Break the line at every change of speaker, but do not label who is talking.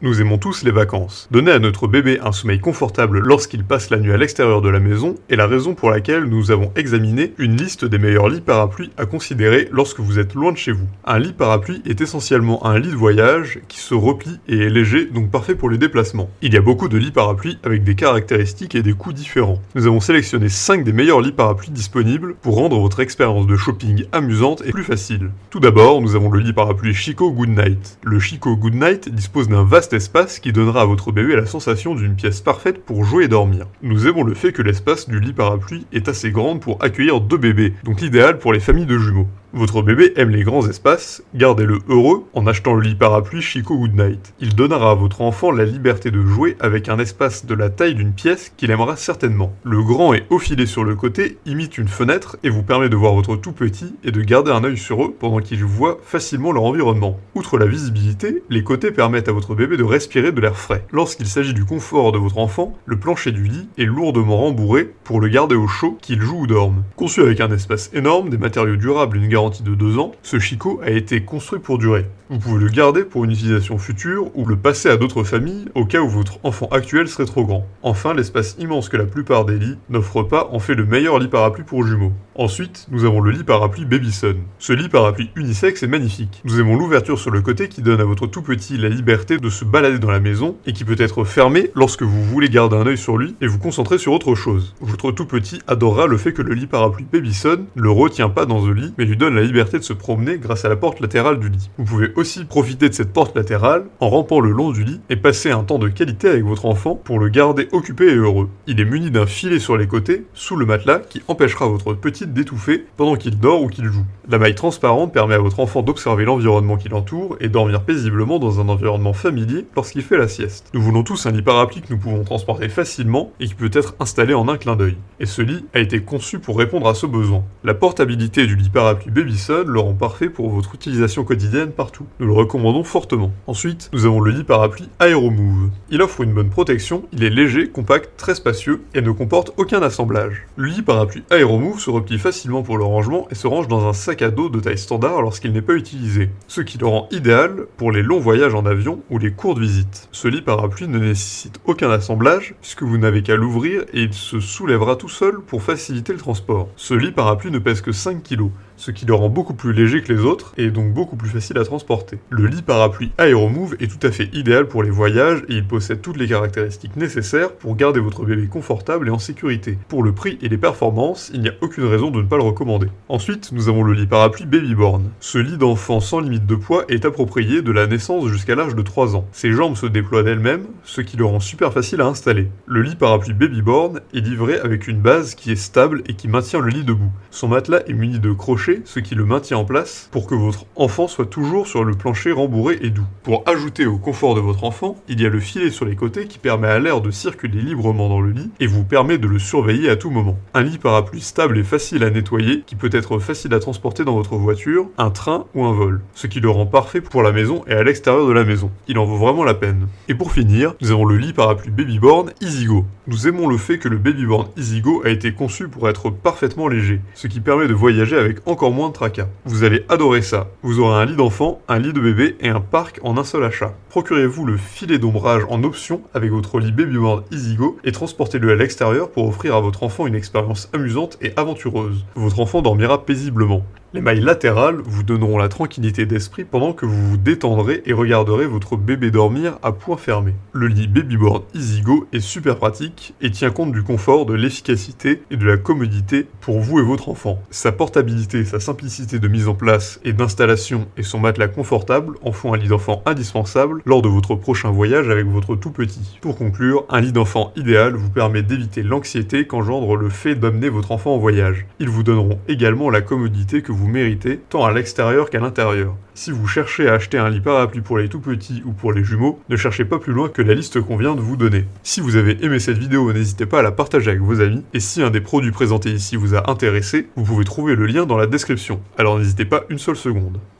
Nous aimons tous les vacances. Donner à notre bébé un sommeil confortable lorsqu'il passe la nuit à l'extérieur de la maison est la raison pour laquelle nous avons examiné une liste des meilleurs lits parapluies à considérer lorsque vous êtes loin de chez vous. Un lit parapluie est essentiellement un lit de voyage qui se replie et est léger, donc parfait pour les déplacements. Il y a beaucoup de lits parapluies avec des caractéristiques et des coûts différents. Nous avons sélectionné 5 des meilleurs lits parapluies disponibles pour rendre votre expérience de shopping amusante et plus facile. Tout d'abord, nous avons le lit parapluie Chico Goodnight. Le Chico Goodnight dispose d'un vaste espace qui donnera à votre bébé la sensation d'une pièce parfaite pour jouer et dormir. Nous aimons le fait que l'espace du lit parapluie est assez grand pour accueillir 2 bébés, donc l'idéal pour les familles de jumeaux. Votre bébé aime les grands espaces, gardez-le heureux en achetant le lit parapluie Chico Goodnight. Il donnera à votre enfant la liberté de jouer avec un espace de la taille d'une pièce qu'il aimera certainement. Le grand et haut filet sur le côté imite une fenêtre et vous permet de voir votre tout petit et de garder un œil sur eux pendant qu'ils voient facilement leur environnement. Outre la visibilité, les côtés permettent à votre bébé de respirer de l'air frais. Lorsqu'il s'agit du confort de votre enfant, le plancher du lit est lourdement rembourré pour le garder au chaud qu'il joue ou dorme. Conçu avec un espace énorme, des matériaux durables et une garantie de 2 ans, ce Chico a été construit pour durer. Vous pouvez le garder pour une utilisation future ou le passer à d'autres familles au cas où votre enfant actuel serait trop grand. Enfin, l'espace immense que la plupart des lits n'offrent pas en fait le meilleur lit parapluie pour jumeaux. Ensuite, nous avons le lit parapluie Babyson. Ce lit parapluie unisexe est magnifique. Nous aimons l'ouverture sur le côté qui donne à votre tout petit la liberté de se balader dans la maison et qui peut être fermée lorsque vous voulez garder un œil sur lui et vous concentrer sur autre chose. Votre tout petit adorera le fait que le lit parapluie Babyson ne le retient pas dans le lit mais lui donne la liberté de se promener grâce à la porte latérale du lit. Vous pouvez aussi profiter de cette porte latérale en rampant le long du lit et passer un temps de qualité avec votre enfant pour le garder occupé et heureux. Il est muni d'un filet sur les côtés, sous le matelas, qui empêchera votre petit d'étouffer pendant qu'il dort ou qu'il joue. La maille transparente permet à votre enfant d'observer l'environnement qui l'entoure et dormir paisiblement dans un environnement familier lorsqu'il fait la sieste. Nous voulons tous un lit parapluie que nous pouvons transporter facilement et qui peut être installé en un clin d'œil. Et ce lit a été conçu pour répondre à ce besoin. La portabilité du lit parapluie Babyson le rend parfait pour votre utilisation quotidienne partout. Nous le recommandons fortement. Ensuite, nous avons le lit parapluie Aeromove. Il offre une bonne protection, il est léger, compact, très spacieux et ne comporte aucun assemblage. Le lit parapluie Aeromove se replie facilement pour le rangement et se range dans un sac à dos de taille standard lorsqu'il n'est pas utilisé, ce qui le rend idéal pour les longs voyages en avion ou les courtes visites. Ce lit parapluie ne nécessite aucun assemblage puisque vous n'avez qu'à l'ouvrir et il se soulèvera tout seul pour faciliter le transport. Ce lit parapluie ne pèse que 5 kg, ce qui le rend beaucoup plus léger que les autres et donc beaucoup plus facile à transporter. Le lit parapluie Aeromove est tout à fait idéal pour les voyages et il possède toutes les caractéristiques nécessaires pour garder votre bébé confortable et en sécurité. Pour le prix et les performances, il n'y a aucune raison de ne pas le recommander. Ensuite, nous avons le lit parapluie Babyborn. Ce lit d'enfant sans limite de poids est approprié de la naissance jusqu'à l'âge de 3 ans. Ses jambes se déploient d'elles-mêmes, ce qui le rend super facile à installer. Le lit parapluie Babyborn est livré avec une base qui est stable et qui maintient le lit debout. Son matelas est muni de crochets, ce qui le maintient en place pour que votre enfant soit toujours sur le plancher rembourré et doux. Pour ajouter au confort de votre enfant, il y a le filet sur les côtés qui permet à l'air de circuler librement dans le lit et vous permet de le surveiller à tout moment. Un lit parapluie stable et facile à nettoyer qui peut être facile à transporter dans votre voiture, un train ou un vol, ce qui le rend parfait pour la maison et à l'extérieur de la maison. Il en vaut vraiment la peine. Et pour finir, nous avons le lit parapluie Babyborn EasyGo. Nous aimons le fait que le Babyborn EasyGo a été conçu pour être parfaitement léger, ce qui permet de voyager avec encore moins de tracas. Vous allez adorer ça. Vous aurez un lit d'enfant, un lit de bébé et un parc en un seul achat. Procurez-vous le filet d'ombrage en option avec votre lit Babyborn EasyGo et transportez-le à l'extérieur pour offrir à votre enfant une expérience amusante et aventureuse. Votre enfant dormira paisiblement. Les mailles latérales vous donneront la tranquillité d'esprit pendant que vous vous détendrez et regarderez votre bébé dormir à point fermé. Le lit Babyborn EasyGo est super pratique et tient compte du confort, de l'efficacité et de la commodité pour vous et votre enfant. Sa portabilité, sa simplicité de mise en place et d'installation et son matelas confortable en font un lit d'enfant indispensable lors de votre prochain voyage avec votre tout petit. Pour conclure, un lit d'enfant idéal vous permet d'éviter l'anxiété qu'engendre le fait d'amener votre enfant en voyage. Ils vous donneront également la commodité que vous méritez, tant à l'extérieur qu'à l'intérieur. Si vous cherchez à acheter un lit parapluie pour les tout petits ou pour les jumeaux, ne cherchez pas plus loin que la liste qu'on vient de vous donner. Si vous avez aimé cette vidéo, n'hésitez pas à la partager avec vos amis, et si un des produits présentés ici vous a intéressé, vous pouvez trouver le lien dans la description. Alors n'hésitez pas une seule seconde.